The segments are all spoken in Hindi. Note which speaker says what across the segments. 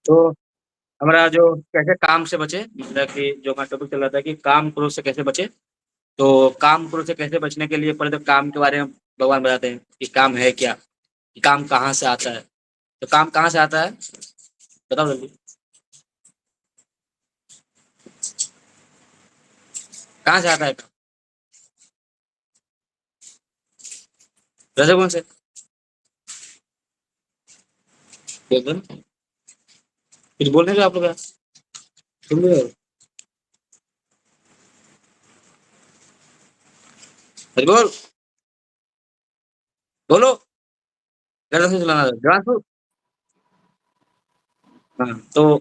Speaker 1: तो हमारा जो कैसे काम से बचे, मतलब कि जो हमारा टॉपिक चल रहा था कि काम क्रोध से कैसे बचे। तो काम क्रोध से कैसे बचने के लिए पहले तो काम के बारे में भगवान बताते हैं कि काम है क्या, कि काम कहाँ से आता है। तो काम कहाँ से आता है, बताओ जल्दी। कहाँ से आता है काम? रजोगुण से। एकदम कुछ बोल रहे हो आप लोग यार? सुन रहे हो? अरे बोल, बोलो। गर्दन से चलाना था ध्यान से। हाँ, तो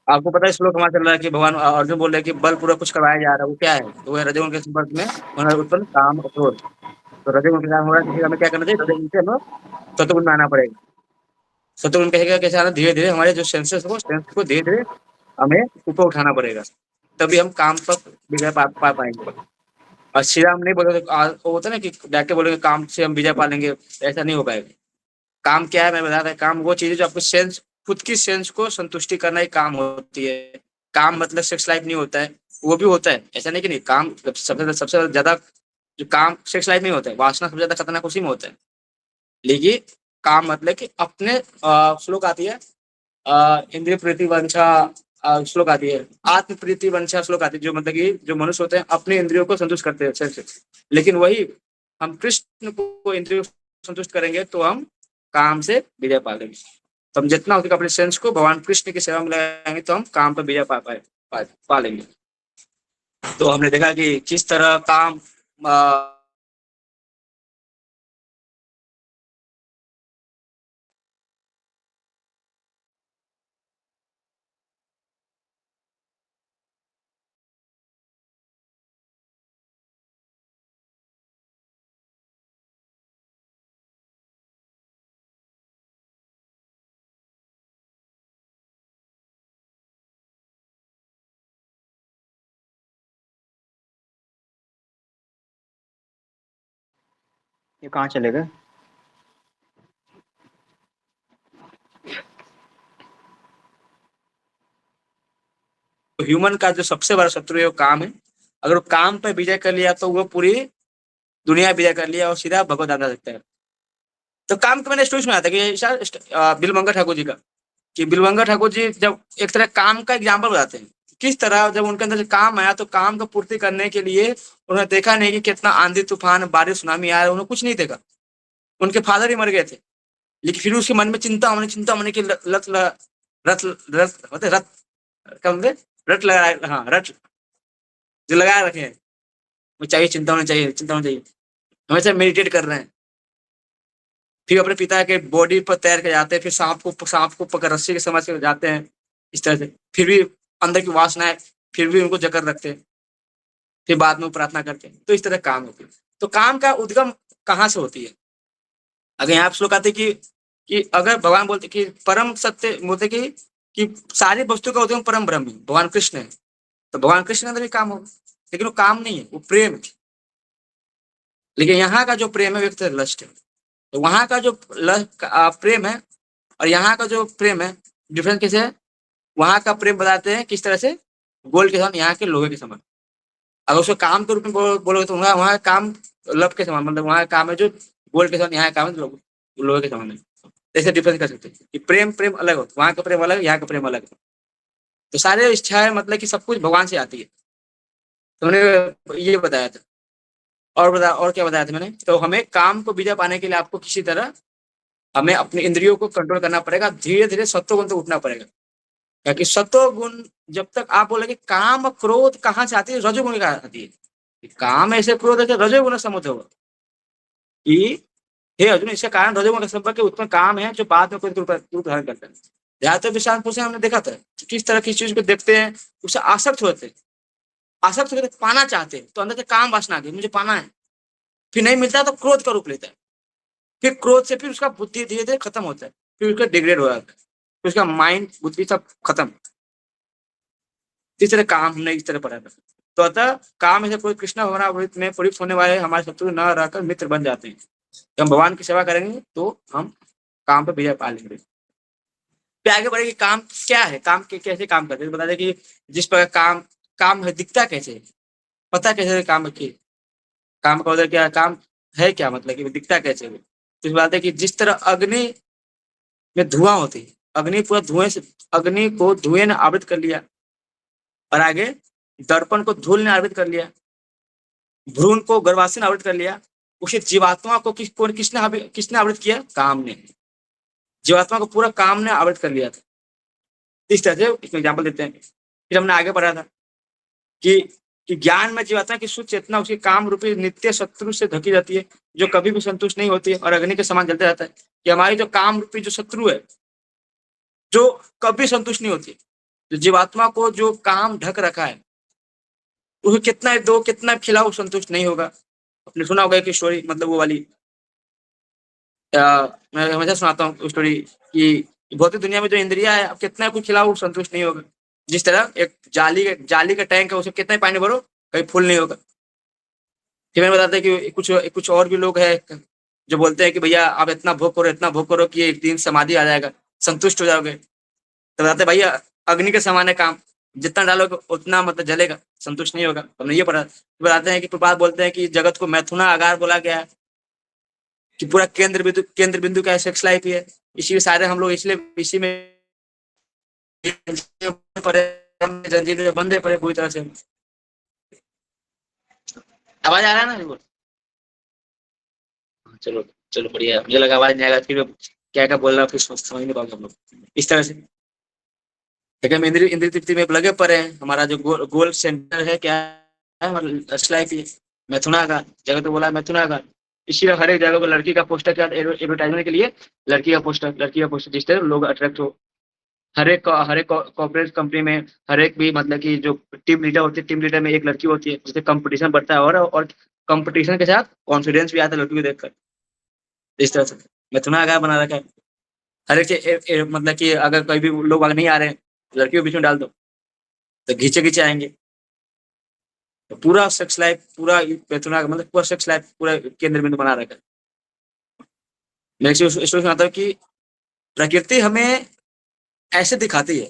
Speaker 1: आपको पता है श्लोक हमारा चल रहा है कि भगवान अर्जुन बोल रहे हैं कि बल पूर्वक कुछ करवाया जा रहा है, वो क्या है? तो वो है रजोगुण के संपर्क में होना उत्पन्न काम और क्रोध। तो रजोगुण के कारण हो रहा है, तो फिर हमें क्या करना चाहिए? रजोगुण से हमें सत्वगुण में आना पड़ेगा। सत्वगुण कहेगा कैसे आना? धीरे धीरे हमारे जो सेंसेस हो, सेंस को धीरे धीरे हमें ऊपर उठाना पड़ेगा, तभी हम काम पर विजय पा पाएंगे। और श्री राम नहीं बोलोगे, वो होता है ना कि डायरेक्ट बोलोगे काम से हम विजय पा लेंगे, ऐसा नहीं हो पाएगा। काम क्या है, मैं बता रहा, काम वो चीज है जो आपको सेंस, खुद की सेंस को संतुष्टि करना ही काम होती है। काम मतलब सेक्स लाइफ नहीं होता है, वो भी होता है, ऐसा नहीं कि नहीं। काम सबसे सबसे ज्यादा जो काम सेक्स लाइफ नहीं होता है, वासना सबसे ज्यादा खतरनाक उसी में होता है। लेकिन काम मतलब कि अपने श्लोक आती है, इंद्रिय प्रीति वंशा, श्लोक आती है आत्म प्रीति वंशा, श्लोक आती है जो मतलब कि जो मनुष्य होते हैं अपने इंद्रियों को संतुष्ट करते हैं अच्छे से। लेकिन वही हम कृष्ण को इंद्रियों को संतुष्ट करेंगे तो हम काम से विजय पा लेंगे। तो हम जितना हो सके अपने सेंस को भगवान कृष्ण की सेवा में लगाएंगे तो हम काम पर विजय पा लेंगे। तो हमने देखा कि किस तरह काम
Speaker 2: ये कहाँ चले गए?
Speaker 1: ह्यूमन का जो सबसे बड़ा शत्रु है वो काम है। अगर वो काम पर विजय कर लिया तो वो पूरी दुनिया विजय कर लिया और सीधा भगवत आ सकता है। तो काम का मैंने स्टोरी सुना था कि बिलमंगा ठाकुर जी का, कि बिलमंगा ठाकुर जी जब एक तरह काम का एग्जाम्पल बताते हैं, किस तरह जब उनके अंदर से काम आया तो काम को पूर्ति करने के लिए उन्होंने देखा नहीं कि कितना आंधी तूफान बारिश सुनामी आया, उन्होंने कुछ नहीं देखा। उनके फादर ही मर गए थे, लेकिन फिर उसके मन में चिंता होने की रत रत होते रत क्या बोलते? रट लगा, हाँ रट जो लगा रखे हैं, वो चाहिए, चिंता होनी चाहिए, चिंता होनी चाहिए, हमेशा मेडिटेट कर रहे हैं। फिर अपने पिता के बॉडी पर तैर के जाते हैं, फिर सांप को पकड़ रस्सी के समझ के जाते हैं इस तरह से। फिर भी अंदर की वासना है, फिर भी उनको जकड़ रखते हैं, फिर बाद में वो प्रार्थना करते हैं। तो इस तरह काम होती है। तो काम का उद्गम कहाँ से होती है? अगर यहाँ श्लोक आते कि अगर भगवान बोलते कि परम सत्य बोलते कि सारी वस्तु का उद्गम परम ब्रह्म है, भगवान कृष्ण है। तो भगवान कृष्ण के अंदर भी काम होगा, लेकिन वो काम नहीं है, वो प्रेम है। लेकिन यहाँ का जो प्रेम है व्यक्त लस्ट है। तो वहां का जो प्रेम है और यहाँ का जो प्रेम है, डिफरेंस कैसे है? वहां का प्रेम बताते हैं किस तरह से, गोल्ड के समान, यहाँ के लोहे के समान। अगर उसको काम के रूप में बोलोगे तो वहाँ का काम लव के समान, मतलब वहाँ का काम है जो गोल्ड के समान, यहाँ का काम है लोहे के समान है। ऐसे डिफरेंस कर सकते हैं कि प्रेम प्रेम अलग हो, वहाँ का प्रेम अलग, यहाँ का प्रेम अलग है। तो सारे इच्छाएं मतलब कि सब कुछ भगवान से आती है। तो उन्होंने ये बताया था। और क्या बताया था मैंने? तो हमें काम को विजय पाने के लिए आपको किसी तरह हमें अपनी इंद्रियों को कंट्रोल करना पड़ेगा, धीरे धीरे सत्वगुण तक उठना पड़ेगा। क्योंकि सत्वगुण जब तक आप बोलेंगे काम क्रोध कहाँ से आती है, रजोगुण का आती है। काम ऐसे क्रोध है रजोगुण समुद्र होगा कि हे अर्जुन, इसका कारण रजोगुण का संपर्क उत्पन्न काम है जो बाद में कोई रूप धारण करता है। ज्यादातर विषांत पुरुष हमने देखा था कि किस तरह की चीज को देखते हैं उससे आसक्त होते हैं, आसक्त होकर पाना चाहते हैं, तो अंदर से काम वासना आ गई, मुझे पाना है। फिर नहीं मिलता तो क्रोध का रूप लेता है। फिर क्रोध से फिर उसका बुद्धि धीरे धीरे खत्म होता है, फिर उसका डिग्रेड हो जाता है, फिर उसका माइंड बुद्धि सब खत्म। इस तरह काम हमने इस तरह पढ़ा था। तो अतः काम ऐसे कोई कृष्ण हमारा में प्रयुक्त होने वाले हमारे शत्रु न रहकर मित्र बन जाते हैं। जब हम भगवान की सेवा करेंगे तो हम काम पर विजय पा लेंगे। फिर आगे बढ़े कि काम क्या है, काम के कैसे काम करते हैं, बता दें कि जिस प्रकार काम काम है दिखता कैसे है, पता कैसे है काम की, काम का उधर क्या काम है, क्या मतलब कि वो दिखता कैसे है। तो इस बात है कि जिस तरह अग्नि में धुआं होती है, अग्नि पूरा धुएं से, अग्नि को धुएं ने आवृत कर लिया, और आगे दर्पण को धूल ने आवृत कर लिया, भ्रूण को गर्भाशय ने आवृत कर लिया, उसी जीवात्मा को किसने आवृत किया, काम ने। जीवात्मा को पूरा काम ने आवृत कर लिया था। इस तरह से इसमें एग्जाम्पल देते हैं। फिर हमने आगे पढ़ा था कि ज्ञान में जीवात्मा की शुद्ध चेतना उसके काम रूपी नित्य शत्रु से ढकी जाती है, जो कभी भी संतुष्ट नहीं होती है और अग्नि के समान जलता रहता है। कि हमारी जो काम रूपी जो शत्रु है, जो कभी संतुष्ट नहीं होती, जो जीवात्मा को जो काम ढक रखा है, उसे कितना दो कितना खिलाओ संतुष्ट नहीं होगा। आपने सुना होगा कि स्टोरी, मतलब वो वाली, मैं हमेशा सुनाता हूँ स्टोरी कि भौतिक दुनिया में जो इंद्रिया है, आप कितना कुछ खिलाओ संतुष्ट नहीं होगा। जिस तरह एक जाली का टैंक है, उसे कितना ही पानी भरो कहीं फुल नहीं होगा। फिर मैंने बताते हैं कि कुछ और भी लोग हैं जो बोलते हैं कि भैया आप इतना भोग करो कि एक दिन समाधि आ जाएगा, संतुष्ट हो जाओगे। तो बताते हैं भैया अग्नि के समान है काम, जितना डालोगे उतना मतलब जलेगा, संतुष्ट नहीं होगा। हमने ये पढ़ा। बताते हैं कि प्रभात बोलते हैं कि जगत को मैथुना आगार बोला गया है, कि पूरा केंद्र बिंदु का सेक्स लाइफ ही है। इसी सारे हम लोग इसलिए इसी में जंजीर में बंधे पड़े पूरी तरह से। आवाज आ रहा है ना? चलो चलो बढ़िया, मुझे लगा आवाज नहीं आएगा, फिर क्या क्या बोल रहा हूँ, फिर समझ नहीं पाऊंगा हम लोग। इस तरह से देखिए, हम इंद्रिय तृप्ति में लगे पड़े हैं। हमारा जो गोल सेंटर है क्या है, हमारा लाइफ ही मैथुना का, जगह तो बोला मैथुना का। इसीलिए हर एक जगह को लड़की का पोस्टर क्या, एडवर्टाइजमेंट के लिए लड़की का पोस्टर जिस तरह लोग अट्रैक्ट हो। हर एक कॉर्पोरेट कंपनी में हर एक भी मतलब कि जो टीम लीडर होती है, टीम लीडर में एक लड़की होती है, जिससे कंपटीशन बढ़ता है, और कंपटीशन के साथ कॉन्फिडेंस भी आता है लड़की को देखकर। इस तरह से मैथुना का बना रखा है। हर एक मतलब कि अगर कोई भी लोग अगर नहीं आ रहे हैं, लड़की को बीच में डाल दो तो घींचे घींचे आएंगे। तो पूरा सेक्स लाइफ, पूरा मैथुना का मतलब पूरा सेक्स लाइफ पूरा केंद्र बिंदु बना रखा है। मैं इसलिए सुनाता हूँ कि प्रकृति हमें ऐसे दिखाती है।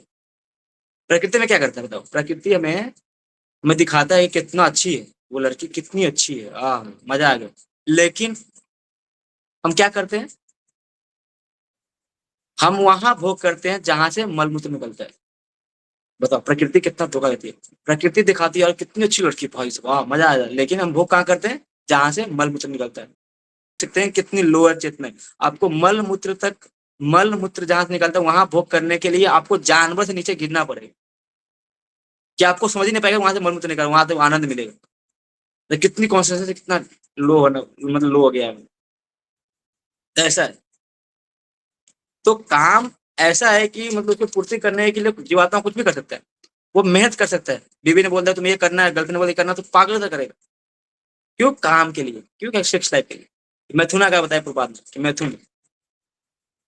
Speaker 1: प्रकृति में क्या करता है बताओ? प्रकृति हमें दिखाता है कि कितना अच्छी है वो लड़की, कितनी अच्छी है, मजा आ गया। लेकिन हम क्या करते हैं? हम वहां भोग करते हैं जहां से मलमूत्र निकलता है। बताओ प्रकृति कितना धोखा देती है। प्रकृति दिखाती है और कितनी अच्छी लड़की, भाई साहब मजा आ जाए, लेकिन हम भोग कहाँ करते हैं? जहां से मलमूत्र निकलता है। सकते हैं कितनी लोअर चेतना है। आपको मल मूत्र जहां से निकलता है वहां भोग करने के लिए आपको जानवर से नीचे गिरना पड़ेगा। क्या आपको समझ ही नहीं पाएगा वहां से मल मूत्र निकल, वहां से आनंद मिलेगा। तो कितनी कॉन्शियसनेस कितना लो होना, मतलब लो हो गया है। तो ऐसा है। तो काम ऐसा है कि मतलब उसको पूर्ति करने के लिए जीवात्मा कुछ भी कर सकता है। वो मेहनत कर सकता है। बीवी ने बोल दिया तुम्हें ये करना है, गर्लफ्रेंड ने बोल दिया करना, तो पागल से करेगा। क्यों? काम के लिए, क्यों? सेक्स लाइफ के लिए। मैथुना का बताया प्रभात में कि मैथुन।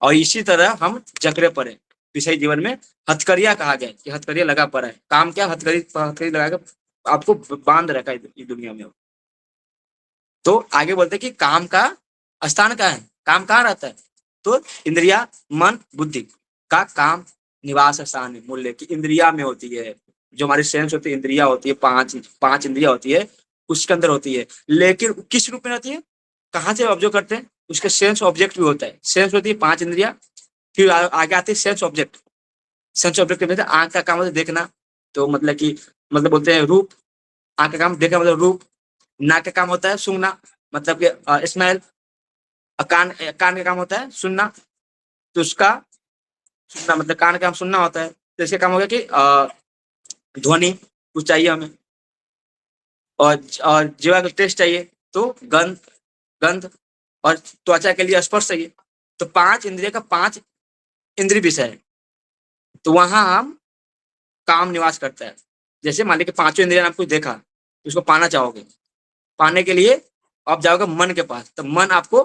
Speaker 1: और इसी तरह हम जकड़े पड़े विषय जीवन में। हथकरिया कहा गया कि हथकरिया लगा पड़ा है। काम क्या? हथकड़ी लगा कर आपको बांध रखा है इस दुनिया में। तो आगे बोलते हैं कि काम का स्थान कहाँ है, काम कहाँ रहता है? तो इंद्रिया, मन, बुद्धि का काम निवास स्थान है। मूल्य की इंद्रिया में होती है, जो हमारी सेंस होती है, इंद्रिया होती है, पांच इंद्रिया होती है, उसके अंदर होती है। लेकिन किस रूप में रहती है? कहाँ से ऑब्जर्व करते हैं? उसके सेंस ऑब्जेक्ट भी होता है। सेंस होती है पांच इंद्रिया, फिर आगे आती है सेंस ऑब्जेक्ट। सेंस ऑब्जेक्ट में आंख का काम होता है देखना, तो मतलब कि मतलब बोलते हैं रूप। आंख का काम देखना मतलब रूप। नाक का काम होता है सूंघना, मतलब कि स्मेल। कान का काम होता है सुनना, तो उसका सुनना मतलब कान का काम सुनना होता है। तो इसका काम हो गया कि ध्वनि कुछ चाहिए हमें, और जीवा का टेस्ट चाहिए, तो गंध गंध, और त्वचा के लिए स्पर्श चाहिए। तो पांच इंद्रिय का पांच इंद्रिय विषय है। तो वहां हम काम निवास करता है। जैसे मान लीजिए पांचों इंद्रिया आपको देखा, तो उसको पाना चाहोगे, पाने के लिए आप जाओगे मन के पास। तो मन आपको,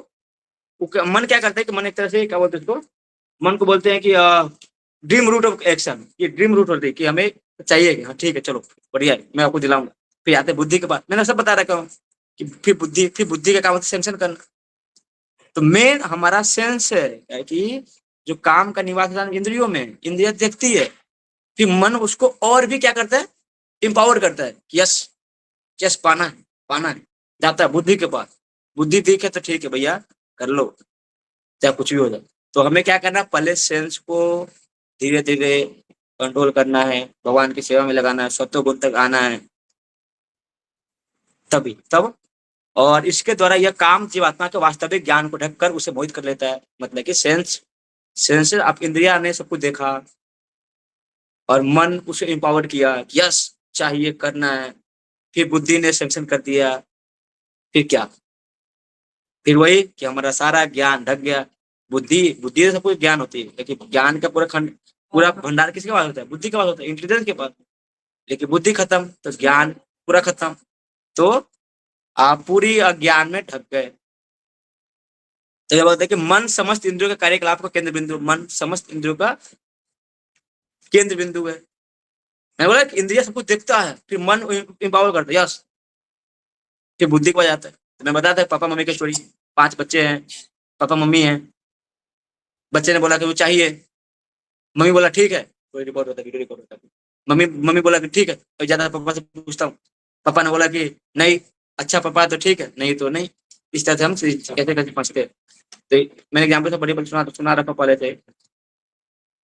Speaker 1: मन क्या करता है कि मन एक तरह से क्या बोलते हैं उसको, मन को बोलते हैं कि ड्रीम रूट ऑफ एक्शन। ये ड्रीम रूट होती है कि हमें चाहिए कि हाँ ठीक है चलो बढ़िया है, मैं आपको दिलाऊंगा। फिर आते बुद्धि के पास, मैंने सब बता रखा हूँ कि फिर बुद्धि का काम होता है सेंशन करना। तो मेन हमारा सेंस है कि जो काम का निवास स्थान इंद्रियों में, इंद्रिया देखती है, फिर मन उसको और भी क्या करता है, इंपावर करता है कि यस, यस पाना है, पाना है, जाता है बुद्धि के पास। बुद्धि ठीक है तो ठीक है भैया, कर लो, चाहे कुछ भी हो जाए। तो हमें क्या करना है, पहले सेंस को धीरे धीरे कंट्रोल करना है, भगवान की सेवा में लगाना है, सत्व गुण तक आना है, तभी तब। और इसके द्वारा यह काम जीवात्मा के वास्तविक ज्ञान को ढककर उसे मोहित कर लेता है। मतलब कि सेंस आप इंद्रिया ने सब कुछ देखा और मन उसे एम्पावर किया, यस चाहिए करना है, फिर बुद्धि ने सैंक्शन कर दिया, फिर क्या, फिर वही कि हमारा सारा ज्ञान ढक गया। बुद्धि बुद्धि से सब कुछ ज्ञान होती है, लेकिन ज्ञान का पूरा खंड, पूरा भंडार किसके पास होता है, बुद्धि के पास होता है, इंटेलिजेंस के पास। लेकिन बुद्धि खत्म तो ज्ञान पूरा खत्म। तो आप पूरी अज्ञान में ढक गए। तो ये बोलते हैं कि मन समस्त इंद्रियों का कार्यकलाप का केंद्र बिंदु, मन समस्त इंद्रियों का केंद्र बिंदु है। मैं बोला कि इंद्रिया सब कुछ देखता है, फिर मन इंपावर करता है, यस, फिर बुद्धि को आ जाता है। तो मैं बताता है पापा मम्मी की स्टोरी। 5 बच्चे हैं, पापा मम्मी हैं। बच्चे ने बोला कि वो चाहिए, मम्मी बोला ठीक है, कोई रिकॉर्ड होता है, वीडियो रिकॉर्ड होता है। मम्मी मम्मी बोला कि ठीक है, तो ज्यादा पापा से पूछता हूँ। पापा ने बोला कि नहीं, अच्छा पापा तो ठीक है, नहीं तो नहीं। इस तरह से हम कैसे कैसे फंसते हैं। तो मैंने एग्जाम्पल से बड़ी बड़ी सुना रखा पहले से।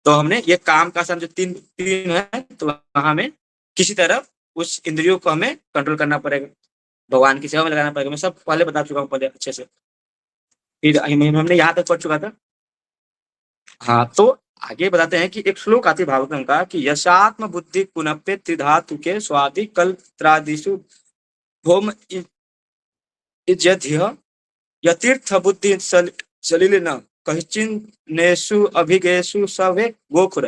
Speaker 1: तो हमने ये काम का सम जो तीन तीन है, तो वहां में किसी तरह उस इंद्रियों को हमें कंट्रोल करना पड़ेगा, भगवान की सेवा में लगाना पड़ेगा। मैं सब पहले बता चुका हूँ पहले अच्छे से। फिर हमने यहाँ तक पढ़ चुका था। हाँ, तो आगे बताते हैं कि एक श्लोक आती भागवतम का कि यशात्म बुद्धि पुनप्य त्रिधातु के स्वादि कल त्रादिषु होम इज्यध्य यतीर्थ बुद्धि सलिल न कहिचिन्नेषु अभिगेषु सवे गोखुर।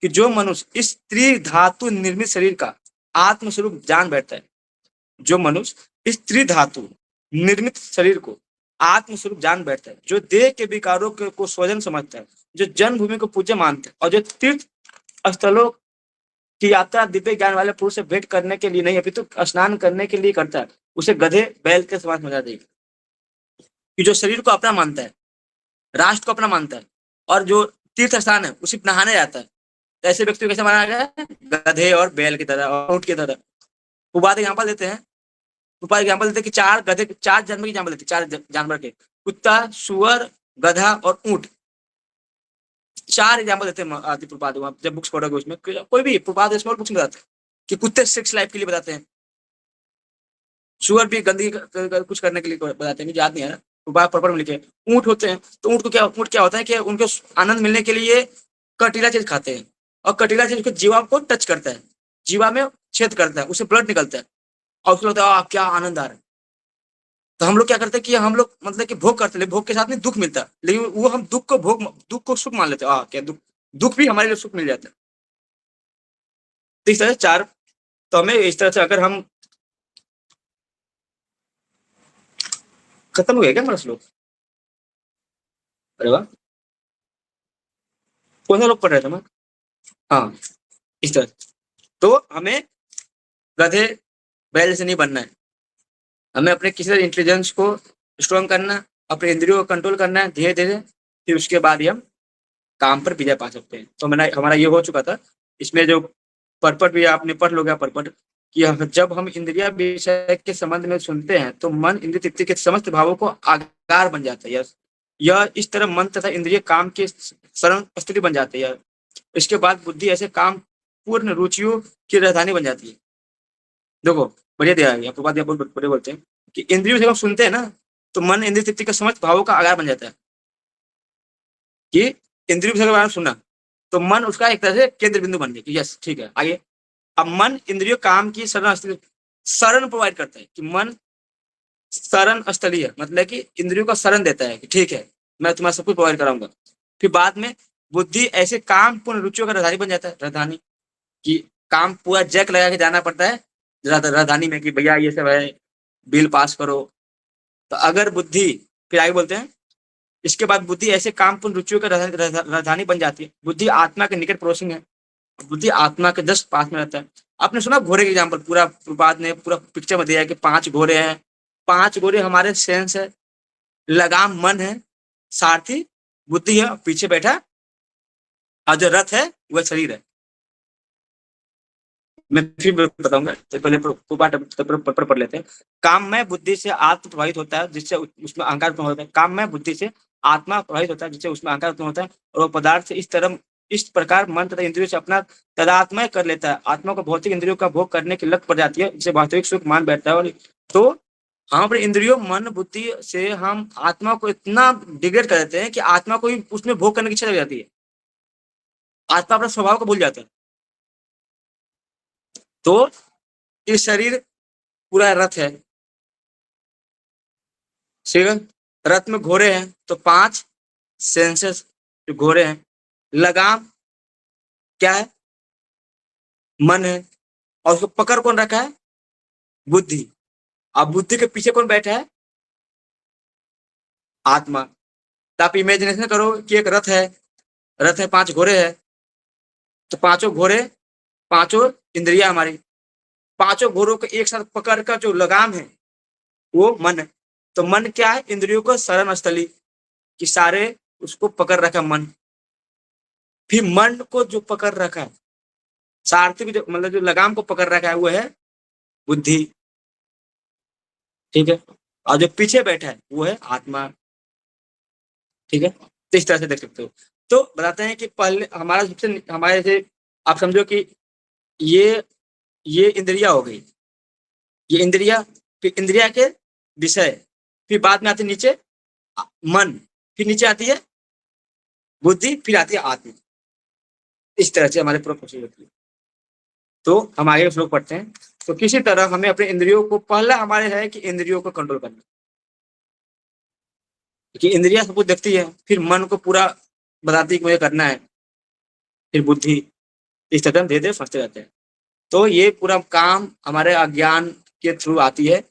Speaker 1: कि जो मनुष्य इस त्रिधातु निर्मित शरीर का आत्मस्वरूप जान बैठता है, जो मनुष्य इस त्रिधातु निर्मित शरीर को आत्मस्वरूप जान बैठता है, जो देह के विकारों को स्वजन समझता है, जो जन्मभूमि को पूज्य मानता है, और जो तीर्थ स्थलों की यात्रा दिव्य ज्ञान वाले पुरुष से भेंट करने के लिए नहीं अपितु स्नान करने के लिए करता है, उसे गधे बैल के समान समझा देगी। कि जो शरीर को अपना मानता है, राष्ट्र को अपना मानता है, और जो तीर्थ स्थान है उसी नहाने जाता है, तो ऐसे व्यक्ति को कैसे माना गया है, गधे और बैल की तरह और ऊंट की तरह। वो बात एग्जाम्पल देते हैं, ऊपर एग्जाम्पल देते हैं कि 4 गधे, 4 जानवर की एग्जाम्पल देते हैं, 4 जानवर के, कुत्ता, सुअर, गधा और ऊंट। 4 एग्जाम्पल देते हैं आदि प्रपात। जब बुक्स पढ़ोगे उसमें कोई भी प्रपात स्मॉल बुक्स में बताते हैं कि कुत्ते सेक्स लाइफ के लिए बताते हैं, सुअर भी गंदगी कुछ करने के लिए बताते हैं, मुझे याद नहीं है ना, प्रॉपर में लिखे। ऊंट होते हैं, तो ऊंट क्या होता है कि उनको आनंद मिलने के लिए कटीला चीज खाते हैं, और कटीला चीज जीवा को टच करता है, जीवा में छेद करता है, उससे ब्लड निकलता है, और उसको लगता है क्या आनंद आ रहा है। तो हम लोग क्या करते हैं कि हम लोग मतलब कि भोग करते हैं, भोग के साथ में दुख मिलता है, लेकिन वो हम दुख को सुख मान लेते हैं। क्या दुख, दुख भी हमारे लिए सुख मिल जाता है। तो इस तरह से 4, तो हमें इस तरह से अगर हम, खत्म हो गया क्या हमारा श्लोक? अरे वाह, कौन सा लोग पढ़ रहे थे मैं? हाँ, इस तरह। तो हमें गधे बैल से नहीं बनना है, हमें अपने किसी इंटेलिजेंस को स्ट्रॉन्ग करना, अपने इंद्रियों को कंट्रोल करना है धीरे धीरे, फिर उसके बाद ही हम काम पर विजय पा सकते हैं। तो मैंने हमारा ये हो चुका था। इसमें जो परपट भी आपने पढ़ लो गया परपट कि जब हम इंद्रिया विषय के संबंध में सुनते हैं तो मन इंद्रिय तृप्ति के समस्त भावों को आगार बन जाता है। यह इस तरह मन तथा इंद्रिय काम के शरण स्थिति बन जाते हैं। इसके बाद बुद्धि ऐसे काम पूर्ण रुचियों की राजधानी बन जाती है। देखो बढ़िया दिया है, आपको बात बड़े बोलते हैं कि इंद्रियों से हम सुनते हैं ना, तो मन इंद्रिय तृप्ति के समस्त भावों का आगार बन जाता है। कि इंद्रियों के बारे में सुना तो मन उसका एक तरह से केंद्र बिंदु बन गया। यस ठीक है, आगे। अब मन इंद्रियों काम की शरण प्रोवाइड करता है, कि मन शरण स्थलीय है, मतलब कि इंद्रियों का शरण देता है कि ठीक है मैं तुम्हारा सब कुछ प्रोवाइड कराऊंगा। फिर बाद में बुद्धि ऐसे काम पूर्ण रुचियों का राजधानी बन जाता है। राजधानी कि काम पूरा जैक लगा के जाना पड़ता है राजधानी में कि भैया ये सब है, बिल पास करो। तो अगर बुद्धि, फिर आगे बोलते हैं, इसके बाद बुद्धि ऐसे काम पूर्ण रुचियों का राजधानी बन जाती है। बुद्धि आत्मा के निकट पड़ोसी है, बुद्धि आत्मा के जस्ट पास में रहता है। आपने सुना घोड़े के एग्जाम्पल, पूरा प्रभात ने पूरा पिक्चर में दिया है कि 5 घोड़े हैं, 5 घोड़े हमारे सेंस है, लगाम मन है, सारथी बुद्धि है, पीछे बैठा और जो रथ है वह शरीर है। मैं फिर बताऊंगा, तो पहले पेपर पढ़ लेते हैं। काम में बुद्धि से आत्म प्रभावित होता है, जिससे उसमें अहंकार उत्पन्न होता है। काम में बुद्धि से आत्मा प्रभावित होता है, जिससे उसमें अहंकार उत्पन्न होता है। और वो पदार्थ से इस प्रकार मन तथा इंद्रियों से अपना तदात्मय कर लेता है। आत्मा को भौतिक इंद्रियों का भोग करने की लत पड़ जाती है, जिसे वास्तविक सुख मान बैठता है। और तो हम अपने इंद्रियों मन बुद्धि से हम आत्मा को इतना डिग्रेड कर देते हैं कि आत्मा को ही उसमें भोग करने की इच्छा लग जाती है। आत्मा अपने स्वभाव को भूल जाता है। तो ये शरीर पूरा रथ है, ठीक है। रथ में घोड़े हैं, तो 5 सेंसेस जो घोड़े हैं। लगाम क्या है? मन है। और उसको पकड़ कौन रखा है? बुद्धि। अब बुद्धि के पीछे कौन बैठा है? आत्मा। तो आप इमेजिनेशन करो कि एक रथ है, रथ है, 5 घोड़े हैं। तो पांचों घोड़े, पांचों इंद्रिया हमारी, पांचों घोड़ों को एक साथ पकड़ कर जो लगाम है वो मन है। तो मन क्या है? इंद्रियों को शरण स्थली कि सारे उसको पकड़ रखा मन। फिर मन को जो पकड़ रखा है, सारथी भी जो मतलब जो लगाम को पकड़ रखा है वो है बुद्धि, ठीक है। और जो पीछे बैठा है वो है आत्मा, ठीक है। तो इस तरह से देख सकते हो। तो बताते हैं कि पहले हमारा सबसे हमारे से आप समझो कि ये ये इंद्रिया हो गई, ये इंद्रिया, फिर इंद्रिया के विषय, फिर बाद में आती है नीचे मन, फिर नीचे आती है बुद्धि, फिर आती है आत्मा। इस तरह से हमारे पूरा प्रोसेस होती है। तो हम आगे श्लोक पढ़ते हैं। तो किसी तरह हमें अपने इंद्रियों को, पहला हमारे है कि इंद्रियों को कंट्रोल करना, कि इंद्रिया सब कुछ देखती है, फिर मन को पूरा बताती है कि मुझे करना है, फिर बुद्धि। इस तरह धीरे धीरे फंसते रहते हैं। तो ये पूरा काम हमारे अज्ञान के थ्रू आती है,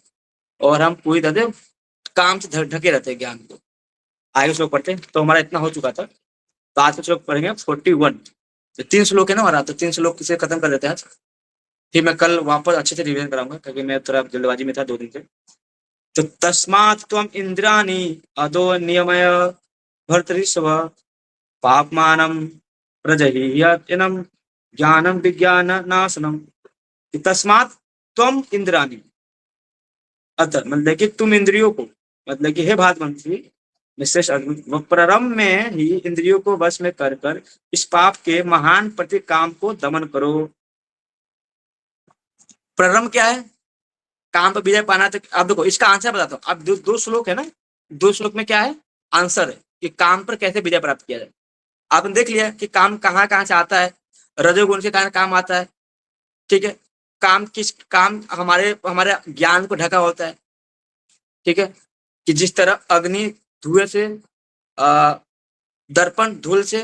Speaker 1: और हम पूरी तरह से काम से ढके रहते हैं ज्ञान को। आगे श्लोक पढ़ते हैं। तो हमारा इतना हो चुका था, तो आज का श्लोक पढ़ेंगे 41। तो 3 श्लोक है ना हमारा, तो 3 श्लोक से खत्म कर देते हैं आज। फिर मैं कल वापस अच्छे से रिवीजन कराऊंगा, क्योंकि मैं थोड़ा जल्दबाजी में था 2 दिन से। तो तस्मात् त्वम इंद्राणि अदो नियमय भर्तृषभ पापमानं प्रजह्यतीनं ज्ञानं विज्ञाननाशनम्। तस्मात् त्वम इंद्राणि, अतः मतलब कि तुम इंद्रियों को, मतलब कि हे भातवंशी विशेष अर्जुन, प्ररम में ही इंद्रियों को वश में कर कर इस पाप के महान प्रति काम को दमन करो। प्ररम क्या है? काम पर विजय पाना। तो अब देखो इसका आंसर बताता हूँ। अब 2 श्लोक है ना, 2 श्लोक में क्या है आंसर है कि काम पर कैसे विजय प्राप्त किया जाए। आपने देख लिया कि काम कहाँ कहाँ से आता है। रजोगुण के कारण काम आता है, ठीक है। काम हमारे हमारे ज्ञान को ढका होता है, ठीक है। कि जिस तरह अग्नि धुएं से, दर्पण धूल से,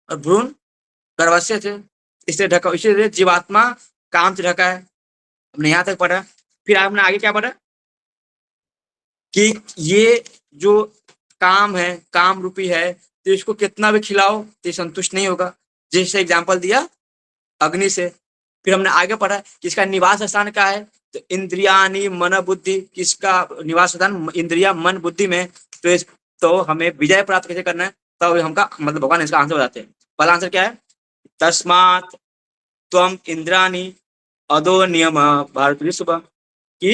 Speaker 1: और भ्रूण गर्भाशय से, इससे ढका, इसीलिए जीवात्मा काम से ढका है। हमने यहाँ तक पढ़ा। फिर आपने आगे क्या पढ़ा कि ये जो काम है, काम रूपी है, तो इसको कितना भी खिलाओ तो संतुष्ट नहीं होगा। जैसे एग्जाम्पल दिया अग्नि से। फिर हमने आगे पढ़ा कि इसका निवास स्थान क्या है, तो इंद्रियानी मन बुद्धि, किसका निवास स्थान इंद्रिया मन बुद्धि में। तो हमें विजय प्राप्त कैसे करना है, तो हमका मतलब भगवान इसका आंसर बताते हैं। पहला आंसर क्या है? तस्मात् त्वम इंद्राणी अदो नियम भारत सुबह की,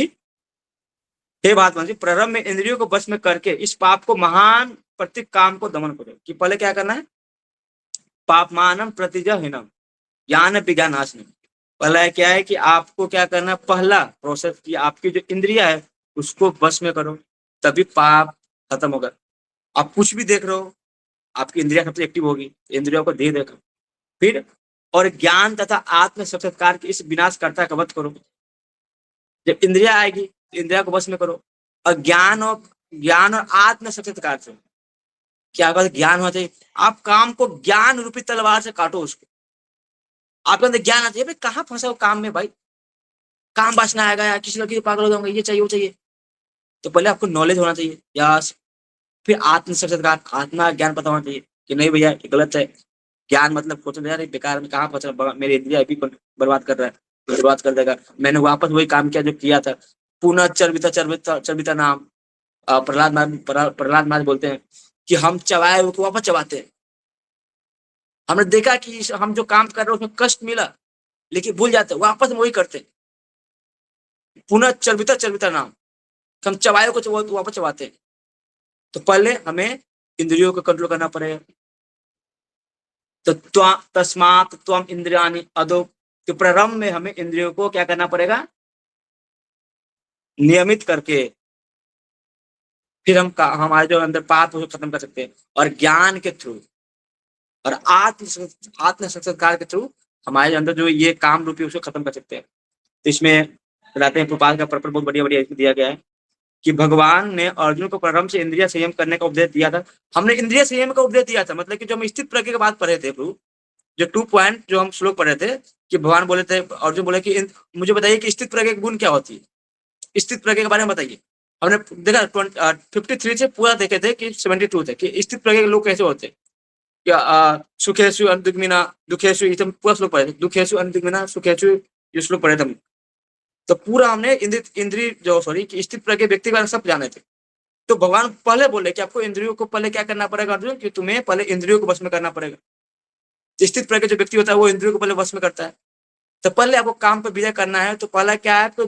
Speaker 1: हे भातवंशी प्रारंभ में इंद्रियों को वश में करके इस पाप को महान प्रति काम को दमन करो। कि पहले क्या करना है? पापमानम प्रतिजहीनम ज्ञान विज्ञान नाशनम। पहला क्या है कि आपको क्या करना है, पहला प्रोसेस की आपकी जो इंद्रिया है उसको वश में करो, तभी पाप खत्म होगा। आप कुछ भी देख रहे हो, आपकी इंद्रिया सबसे एक्टिव होगी, इंद्रियों को धीरे देखो। फिर और ज्ञान तथा आत्म साक्षात्कार की इस विनाशकर्ता का वध करो। जब इंद्रिया आएगी तो इंद्रिया को वश में करो। और ज्ञान और आत्म साक्षात्कार से क्या बात, ज्ञान होना चाहिए। आप काम को ज्ञान रूपी तलवार से काटो उसको। आपके अंदर ज्ञान आता है, कहाँ फंसा हो काम में भाई, काम वासना आएगा या किसी लड़की पागल हो जाऊंगा, ये चाहिए वो चाहिए। तो पहले आपको नॉलेज होना चाहिए, यस। फिर आत्म साक्षात्कार, आत्मा ज्ञान पता होना चाहिए कि नहीं भैया ये गलत है। ज्ञान मतलब सोच यार बेकार में कहाँ फंसा, मेरे इंद्रिया अभी बर्बाद कर रहा है, बर्बाद कर देगा। मैंने वापस वही काम किया जो किया था। पुनः चर्बिता चर्बिता चर्बिता नाम, प्रहलाद महाराज बोलते हैं कि हम चबाए को वापस चबाते हैं। हमने देखा कि हम जो काम कर रहे हैं उसमें कष्ट मिला, लेकिन भूल जाते, वापस वही करते, पुनः चलविता नाम, हम चबाए को वापस चबाते। तो पहले हमें इंद्रियों को कंट्रोल करना पड़ेगा। तो तस्मात त्वम इंद्रियानि अदो, तो प्रारंभ में हमें इंद्रियों को क्या करना पड़ेगा, नियमित करके फिर हम हमारे जो अंदर पाप उसको खत्म कर सकते हैं, और ज्ञान के थ्रू और आत्म साक्षात्कार के थ्रू हमारे अंदर जो ये काम रूपी उसको खत्म कर सकते हैं। तो इसमें बताते हैं, भोपाल का पर्पल बहुत बढ़िया बढ़िया दिया गया है कि भगवान ने अर्जुन को प्रारंभ से इंद्रिय संयम करने का उपदेश दिया था। हमने इंद्रिय संयम का उपदेश दिया था, मतलब कि जो हम स्थित प्रज्ञ की बात पढ़े थे प्रभु, जो 2 पॉइंट जो हम श्लोक पढ़े थे, कि भगवान बोले थे, अर्जुन बोले कि मुझे बताइए कि स्थित प्रज्ञ गुण क्या होती है, स्थित प्रज्ञ के बारे में बताइए। हमने देखा 53 से पूरा देखे थे कि 72 थे कि स्थित प्रज्ञ के लोग कैसे होते, क्या सुखेशु अनुदिग्मिना दुखेशु, ये पूरा श्लोक पढ़े थे, दुखेशु अनुदिग्मिना सुखेशु, ये श्लोक पढ़े थे। तो पूरा हमने इंद्रिय जो सॉरी कि स्थित प्रज्ञ व्यक्ति के बारे में सब जाने थे। तो भगवान पहले बोले कि आपको इंद्रियों को पहले क्या करना पड़ेगा अर्जुन, कि तुम्हें पहले इंद्रियों को वश में करना पड़ेगा। स्थित प्रज्ञ जो व्यक्ति होता है वो इंद्रियों को पहले वश में करता है। तो पहले आपको काम पर विजय करना है, तो पहला क्या है, तो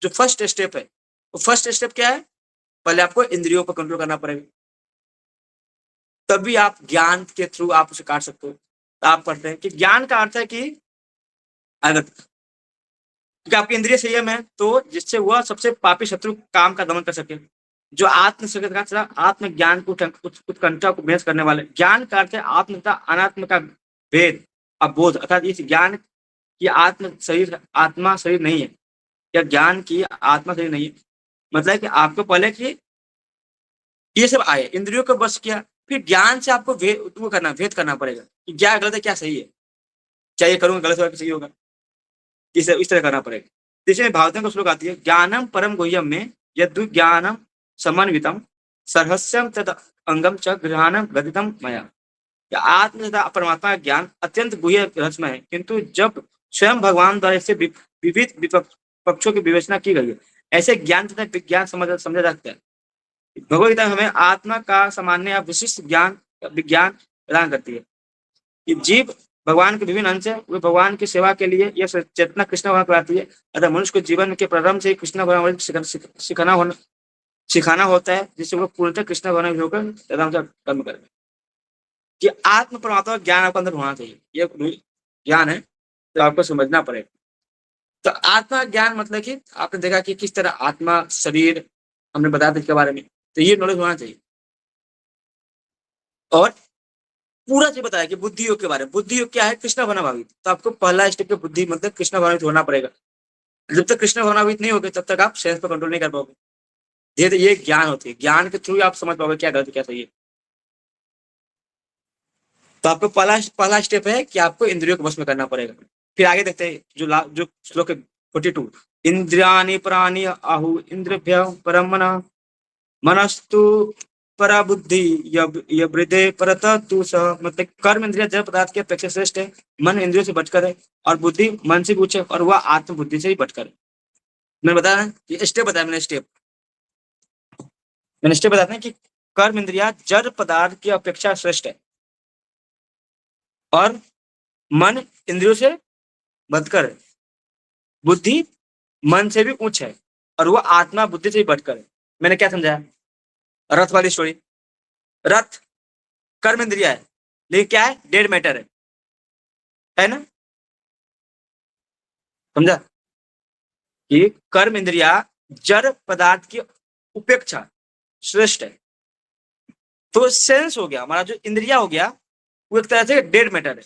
Speaker 1: जो फर्स्ट स्टेप है, वो फर्स्ट स्टेप क्या है, पहले आपको इंद्रियों पर कंट्रोल करना पड़ेगा, तभी आप ज्ञान के थ्रू आप उसे काट सकते हो। तो आप करते हैं कि ज्ञान का अर्थ है कि अगर आपकी इंद्रिय संयम है, तो जिससे वह सबसे पापी शत्रु काम का दमन कर सके। जो आत्म आत्मज्ञान को उत्कंठा को भेद करने वाले, ज्ञान का अर्थ है आत्म तथा अनात्म का भेद अबोध, अर्थात इस ज्ञान की आत्मा शरीर नहीं है, या ज्ञान की आत्मा शरीर नहीं है, मतलब कि आपको पहले कि ये सब आए, इंद्रियों को बस किया, फिर ज्ञान से आपको भेद करना पड़ेगा कि क्या गलत है क्या सही है, क्या ये करूंगा गलत होगा कि सही होगा, इस तरह करना पड़ेगा। इसमें भागवतम का श्लोक आती है, ज्ञानम परम गुह्यम में यद् ज्ञानम समन्वितम सरहस्यम तद अंगम च गृहाणम गदितम मया। आत्म तथा परमात्मा का ज्ञान अत्यंत गुह्य रहस्यमय है, किंतु जब स्वयं भगवान द्वारा इससे विविध पक्षों की विवेचना की गई है, ऐसे ज्ञान तथा विज्ञान समझा जाता है। भगवदगीता हमें आत्मा का सामान्य या विशिष्ट विज्ञान प्रदान करती है कि जीव भगवान के विभिन्न अंश है, वे भगवान की सेवा के लिए यह चेतना कृष्ण भगवान कराती है। अतः मनुष्य को जीवन के प्रारंभ से कृष्ण भगवान सिखाना होता है, जिससे वो पूर्णतः कृष्ण भगवान होकर कर्म करे। कि आत्म परमात्मा ज्ञान आपके अंदर होना चाहिए, ये ज्ञान है तो आपको समझना पड़ेगा। तो आत्मा ज्ञान मतलब कि आपने देखा कि किस तरह आत्मा शरीर हमने बताया था इसके बारे में, तो ये नॉलेज होना चाहिए। और पूरा चीज बताया कि बुद्धि योग के बारे में, बुद्धि योग क्या है, कृष्ण भवनाभावित। तो आपको पहला स्टेप के बुद्धि मतलब कृष्ण भवनाभावित होना पड़ेगा। जब तक कृष्ण भवनाभावित नहीं होगे तब तक आप सेंस पर कंट्रोल नहीं कर पाओगे। ये ज्ञान होती है, ज्ञान के थ्रू आप समझ पाओगे क्या गलत क्या सही है। तो आपको पहला स्टेप है कि आपको इंद्रियों को वश में करना पड़ेगा। फिर आगे देखते हैं जो श्लोक 42, इंद्रियाणि प्राणी आहु इंद्रिभ्य परम मनस्तु परा बुद्धि यवृदे परत तु सह, मतलब कर्म इंद्रिय जड़ पदार्थ के अपेक्षा श्रेष्ठ है, मन इंद्रियों से बचकर है, और बुद्धि मन से भी उच्च है, और वह आत्म बुद्धि से ही बचकर है। मैंने बताया ना, स्टेप बताया मैंने स्टेप बताते हैं कि कर्म इंद्रिया जड़ पदार्थ की अपेक्षा श्रेष्ठ है, और मन इंद्रियों से बढ़कर है, बुद्धि मन से भी उच्च है, और वह आत्मा बुद्धि से भी बढ़कर है। मैंने क्या समझाया, रथ वाली स्टोरी, रथ कर्म इंद्रिया है, लेकिन क्या है, डेड मैटर है ना, समझा कि कर्म इंद्रिया जड़ पदार्थ की उपेक्षा श्रेष्ठ है। तो सेंस हो गया, हमारा जो इंद्रिया हो गया वो एक तरह से डेड मैटर है,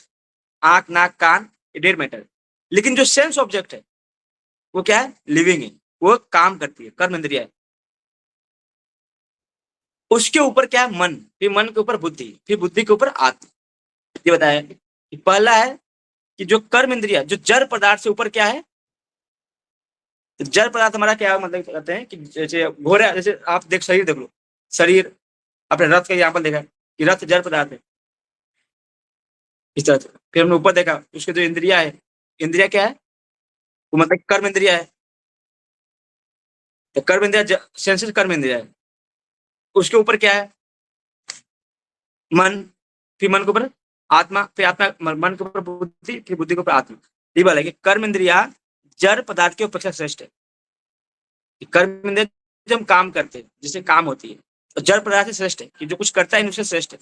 Speaker 1: आंख नाक कान डेड मैटर है, लेकिन जो सेंस ऑब्जेक्ट है वो क्या है, लिविंग है, वो काम करती है, कर्म इंद्रिया है। उसके ऊपर क्या है, मन, फिर मन के ऊपर बुद्धि, फिर बुद्धि के ऊपर आत्मा। ये बताया कि पहला है कि जो कर्म इंद्रिया जो जड़ पदार्थ से ऊपर क्या है, जड़ पदार्थ हमारा क्या मतलब कहते हैं कि जैसे घोड़ा, जैसे आप शरीर देख लो, शरीर अपने रथ का एग्जाम्पल देखा कि रथ जड़ पदार्थ है, इस तरह से। फिर हमने ऊपर देखा उसके जो इंद्रिया है, इंद्रिया क्या है, वो मतलब कर्म इंद्रिया है, तो कर्म इंद्रिया सेंसेस कर्म इंद्रिया है। उसके ऊपर क्या है, मन, फिर मन के ऊपर आत्मा, फिर आत्मा मन के ऊपर बुद्धि, फिर बुद्धि के ऊपर आत्मा। ये बोला कि कर्म इंद्रिया जड़ पदार्थ की अपेक्षा श्रेष्ठ है। कर्म इंद्रिया जब हम काम करते हैं, जिससे काम होती है, तो जड़ पदार्थ से श्रेष्ठ है, कि जो कुछ करता है इनसे श्रेष्ठ है।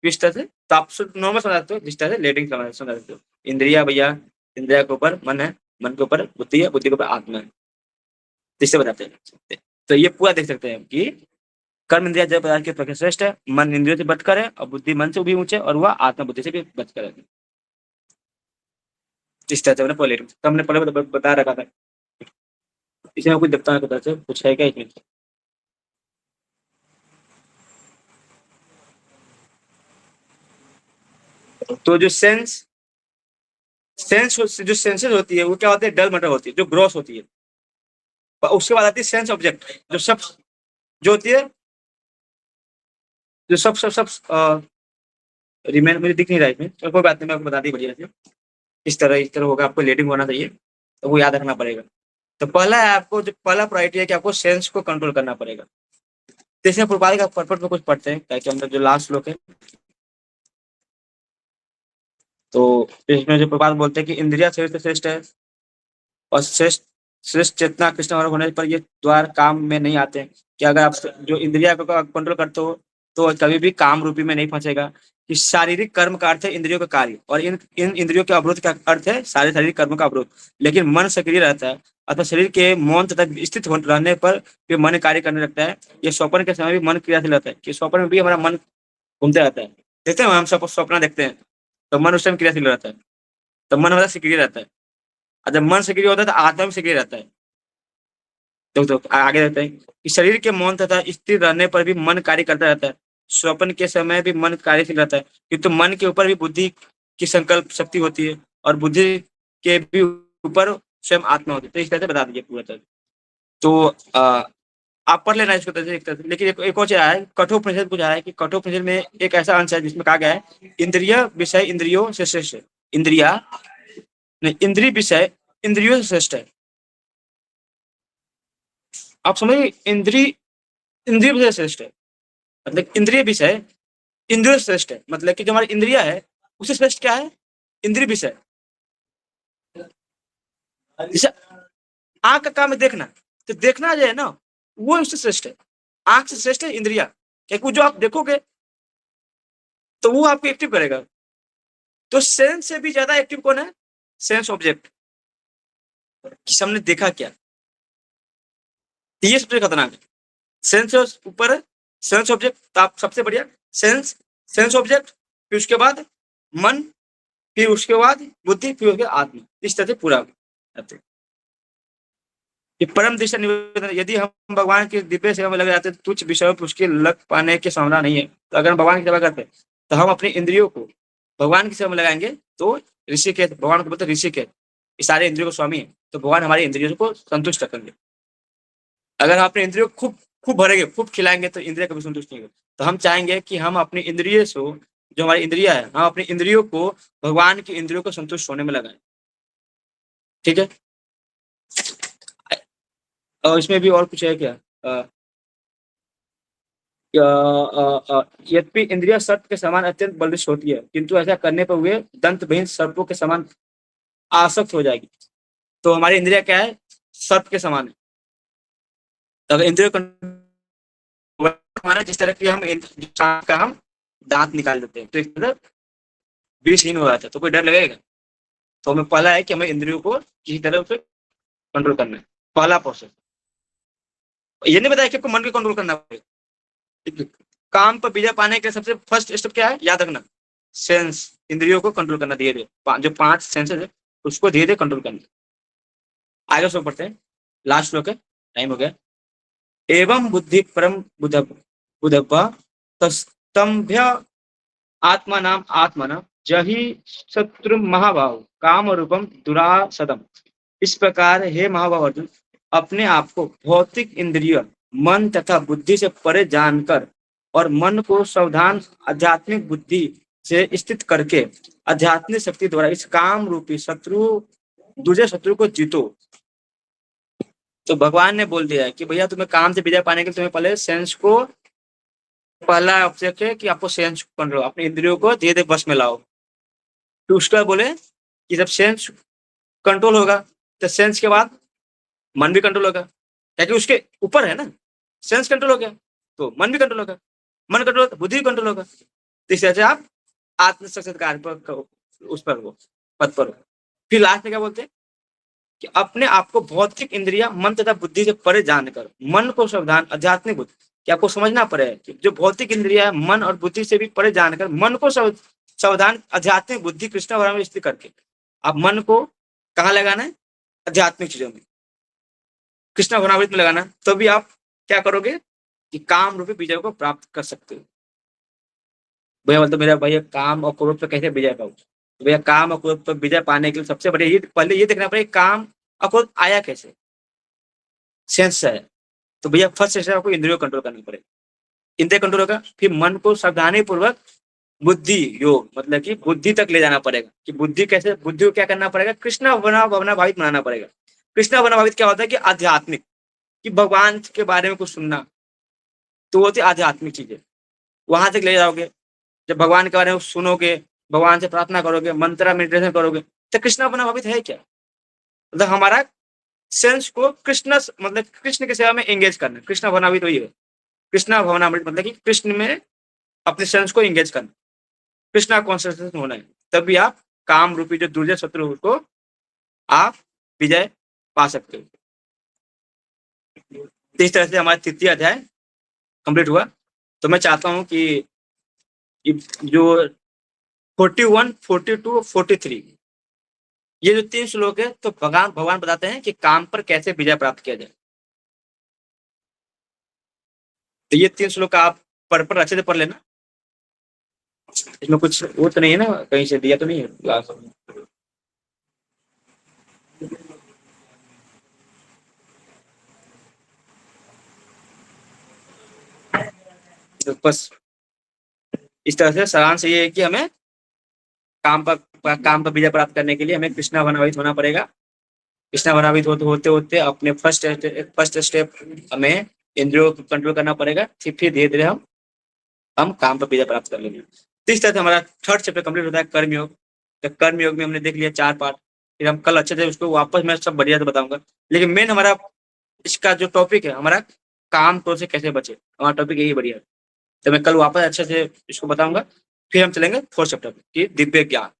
Speaker 1: किस तरह से? तो आप नॉर्मल समझ सकते हो, जिस तरह से लेटिंग समझ सकते हो। इंद्रिया भैया, इंद्रिया के ऊपर मन है, मन के ऊपर बुद्धि है, बुद्धि के ऊपर आत्मा है, जिससे बताते हैं। तो ये पूरा देख सकते हैं कि कर्म इंद्रिया जड़ पदार्थ की अपेक्षा श्रेष्ठ है, मन इंद्रियों से बढ़कर है, और बुद्धि मन से भी ऊंचे, और वह आत्मा बुद्धि से भी बढ़कर है। इस तरह से हमने पहले तो हमने पहले बता रखा था। इसमें कुछ दफ्तर की तरफ से कुछ है क्या इसमें? तो जो सेंस जो सेंसेस होती है वो क्या होती है? डल मटर होती है, जो ग्रॉस होती है। और उसके बाद आती है सेंस ऑब्जेक्ट, जो सब जो होती है, जो सब रिमेन मुझे दिख नहीं रहा है इसमें, तो कोई बात नहीं, मैं आपको बता दी बढ़िया से। इस तरह होगा, आपको लेटिंग होना चाहिए, तो वो याद रखना पड़ेगा। तो पहला है, आपको जो पहला प्रायोरिटी है कि आपको सेंस को कंट्रोल करना पड़ेगा। तो इसमें प्रोपाल का पर्पट में कुछ पढ़ते हैं, ताकि हम जो लास्ट श्लोक है, तो इसमें जो प्रपात बोलते हैं कि इंद्रिया श्रेष्ठ श्रेष्ठ है, और श्रेष्ठ श्रेष्ठ चेतना कृष्ण और होने पर ये द्वार काम में नहीं आते हैं। कि अगर आप जो इंद्रिया को कंट्रोल करते हो, तो कभी भी काम रूपी में नहीं फंसेगा। कि शारीरिक कर्म का अर्थ है इंद्रियों का कार्य, और इन इन इंद्रियों के अवरोध का अर्थ है सारे शारीरिक कर्म का अवरोध। लेकिन मन सक्रिय रहता है, अतः शरीर के मौन तथा स्थित रहने पर भी मन कार्य करने लगता है। ये स्वप्न के समय भी मन क्रियाशील रहता है, कि स्वप्न में भी हमारा मन घूमते रहता है। देखते हैं, हम सब स्वप्न देखते हैं, तो मन उस टाइम क्रियाशील रहता है, तो मन हमारा सक्रिय रहता है। और जब मन सक्रिय होता है, तो आत्मा भी सक्रिय रहता है। तो आगे रहता है कि शरीर के मौन तथा स्थिर रहने पर भी मन कार्य करता रहता है। स्वप्न के समय भी मन कार्यशील रहता है, किंतु मन के ऊपर भी बुद्धि की संकल्प शक्ति होती है, और बुद्धि के भी ऊपर स्वयं आत्मा होती है। तो इस तरह से बता दीजिए पूरा तरह। तो आप पढ़ लेना इसको तरह से, एक तरह से। लेकिन एक और चीज आया है, कठोपनिषद कुछ आया है कि कठोपनिषद में एक ऐसा अंश है जिसमें कहा गया है इंद्रिय विषय इंद्रियों से श्रेष्ठ है। इंद्रिया नहीं, इंद्रिय विषय इंद्रियों से श्रेष्ठ है। आप समझिए, इंद्रिय इंद्रिय विषय श्रेष्ठ है, मतलब इंद्रिय विषय इंद्रिय श्रेष्ठ है, मतलब कि जो हमारी इंद्रिया है उससे श्रेष्ठ क्या है? इंद्रिय विषय। जैसे आंख का काम है देखना, तो देखना जो है ना, वो उससे श्रेष्ठ है। आंख से श्रेष्ठ है इंद्रिया, क्योंकि जो आप देखोगे तो वो आपको एक्टिव करेगा। तो सेंस से भी ज्यादा एक्टिव कौन है? सेंस ऑब्जेक्ट, कि हमने देखा क्या, ये सबसे खतरनाक है। सेंस ऊपर है, सेंस ऑब्जेक्ट, तो आप सबसे बढ़िया सेंस सेंस ऑब्जेक्ट, फिर उसके बाद मन, फिर उसके बाद बुद्धि, फिर उसके आत्मा। इस तरह से पूरा ये परम दिशा निवेदन। यदि हम भगवान की दिव्य सेवा में लग जाते तो तुच्छ विषयों पर उसके लग पाने की संभावना नहीं है। तो अगर हम भगवान की सेवा करते हैं, तो हम अपनी इंद्रियों को भगवान की सेवा में लगाएंगे, तो ऋषि के भगवान को बोलते ऋषि के, ये सारे इंद्रियों को स्वामी है, तो भगवान हमारी इंद्रियों को संतुष्ट रखेंगे। अगर हम अपने इंद्रियों को खूब खूब भरेंगे, खूब खिलाएंगे, तो इंद्रिय कभी संतुष्ट नहीं होगी। तो हम चाहेंगे कि हम अपनी इंद्रिय से, जो हमारी इंद्रिया है, हम अपनी इंद्रियों को भगवान की इंद्रियों को संतुष्ट होने में लगाएं। ठीक है। और इसमें भी और कुछ है क्या? यद्यपि इंद्रिया सर्प के समान अत्यंत बलिष्ठ होती है, किंतु ऐसा करने पर वे दंतहीन सर्पों के समान आसक्त हो जाएगी। तो हमारी इंद्रिया क्या है? सर्प के समान है। तो अगर इंद्रिय हमारा जिस तरह की हम सांप का हम दांत निकाल देते हैं, तो एक तरह विषहीन हो जाता है, तो कोई डर लगेगा? तो हमें पहला है कि हमें इंद्रियों को किसी तरह से कंट्रोल करना है, पहला प्रोसेस। ये नहीं बताया कि आपको मन को कंट्रोल करना पड़ेगा। काम पर विजय पाने के सबसे फर्स्ट स्टेप क्या है, याद रखना, सेंस, इंद्रियों को कंट्रोल करना धीरे धीरे। जो 5 सेंसेस है उसको धीरे धीरे कंट्रोल करना। आगे श्लोक पढ़ते हैं, लास्ट श्लोक है, टाइम हो गया। एवं बुद्धि परम बुद्धवा तस्तंभ्य आत्मा नाम आत्मना जहि शत्रु महाभाव काम रूपम दुरासदम। इस प्रकार हे महाभाव अर्जुन, अपने आप को भौतिक इंद्रिय मन तथा बुद्धि से परे जानकर, और मन को सावधान आध्यात्मिक बुद्धि से स्थित करके आध्यात्मिक शक्ति द्वारा इस काम रूपी दूसरे शत्रु को जीतो। तो भगवान ने बोल दिया है कि भैया तुम्हें काम से विजय पाने के लिए तुम्हें पहले सेंस को, पहला ऑब्जेक्ट है कि आपको सेंस कंट्रोल, अपने इंद्रियों को धीरे धीरे बस में लाओ। फिर उसके बाद बोले कि जब सेंस कंट्रोल होगा तो सेंस के बाद मन भी कंट्रोल होगा, क्योंकि उसके ऊपर है ना। सेंस कंट्रोल हो गया तो मन भी कंट्रोल होगा, मन कंट्रोल तो बुद्धि भी कंट्रोल होगा। तो इस तरह से आप आत्म साक्षात्कार पर उस पर हो, पद पर हो। फिर लास्ट में क्या बोलते हैं कि अपने आप को भौतिक इंद्रिया मन तथा बुद्धि से परे जानकर मन को सावधान आध्यात्मिक बुद्धि, कि आपको समझना पड़ेगा कि जो भौतिक इंद्रिया मन और बुद्धि से भी परे जानकर मन को सावधान आध्यात्मिक बुद्धि कृष्ण वरा में स्थित करके आप मन को कहाँ लगाना है, आध्यात्मिक चीजों में, कृष्ण भरावृत में लगाना, तो भी आप क्या करोगे कि काम रूपी विजय को प्राप्त कर सकते हो। भैया बोलते मेरा भैया काम और क्रोध पर कैसे विजय पाऊं, तो भैया काम और क्रोध पर विजय पाने के लिए सबसे बड़े ये पहले ये देखना पड़ेगा काम और क्रोध आया कैसे, सेंस है। तो भैया फर्स्ट सेंस आपको इंद्रियों कंट्रोल करना पड़ेगा, इंद्रिय कंट्रोल होगा, फिर मन को सावधानी पूर्वक बुद्धि योग मतलब कि बुद्धि तक ले जाना पड़ेगा, कि बुद्धि कैसे, बुद्धि को क्या करना पड़ेगा, कृष्ण भावना भावित बनाना पड़ेगा। कृष्ण भावना भावित क्या होता है कि आध्यात्मिक, कि भगवान के बारे में कुछ सुनना, तो वो होती है आध्यात्मिक चीजें, वहां तक ले जाओगे। जब भगवान के बारे में सुनोगे, भगवान से प्रार्थना करोगे, मंत्र मेडिटेशन करोगे, तो कृष्ण भावित है क्या, मतलब हमारा सेंस को कृष्ण मतलब कृष्ण की सेवा में एंगेज करना, कृष्ण भावनावित वही है। कृष्ण भावनामृत मतलब कि कृष्ण में अपने सेंस को एंगेज करना, कृष्णा कॉन्सेंट्रेशन होना है, तभी आप काम रूपी जो दुर्जय शत्रु को आप विजय पा सकते हो। तो इस तरह से हमारा तृतीय अध्याय कंप्लीट हुआ। तो मैं चाहता हूं कि जो 41, 42, 43 ये जो 3 श्लोक है, तो भगवान बताते हैं कि काम पर कैसे विजय प्राप्त किया जाए। तो ये 3 श्लोक आप पर अच्छे से पढ़ लेना, इसमें कुछ वो तो नहीं है ना, कहीं से दिया तो नहीं है क्लास में। तो बस इस तरह से सारांश ये है कि हमें काम पर विजय प्राप्त करने के लिए हमें कृष्णा भावनावित होना पड़ेगा। कृष्णा भावनावित होते होते अपने फर्स्ट स्टेप हमें इंद्रियों को कंट्रोल करना पड़ेगा, फिर धीरे धीरे हम काम पर विजय प्राप्त कर लेंगे। तो इस तरह से हमारा थर्ड चैप्टर कंप्लीट होता है कर्मयोग। तो कर्मयोग में हमने देख लिया 4 पार्ट, फिर हम कल अच्छे से उसको वापस मैं सब बढ़िया से बताऊंगा। लेकिन मेन हमारा इसका जो टॉपिक है हमारा काम क्रोध से कैसे बचे, हमारा टॉपिक यही बढ़िया है। तो मैं कल वापस अच्छे से इसको बताऊंगा। फिर हम चलेंगे फोर्थ चैप्टर की दिव्य ज्ञान।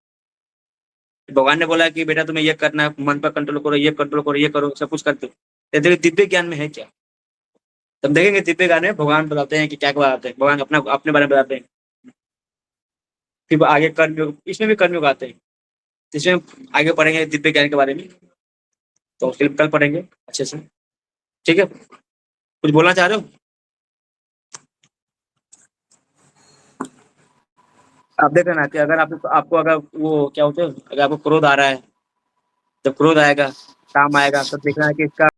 Speaker 1: भगवान ने बोला कि बेटा तुम्हें ये करना है, मन पर कंट्रोल करो, ये कंट्रोल करो, ये करो, सब कुछ करते हो। देखिए दिव्य ज्ञान में है क्या, तब देखेंगे दिव्य ज्ञान में भगवान बताते हैं कि क्या बताते हैं, भगवान अपना अपने बारे में बताते हैं। फिर आगे कर्मयोग, इसमें भी कर्मयोग आते हैं, इसमें आगे पढ़ेंगे दिव्य ज्ञान के बारे में। तो उसके लिए कल पढ़ेंगे अच्छे से, ठीक है। कुछ बोलना चाह रहे हो आप? देख लेना कि अगर आपको अगर वो क्या होते हैं, अगर आपको क्रोध आ रहा है, जब क्रोध आएगा काम आएगा, तब देखना है कि इसका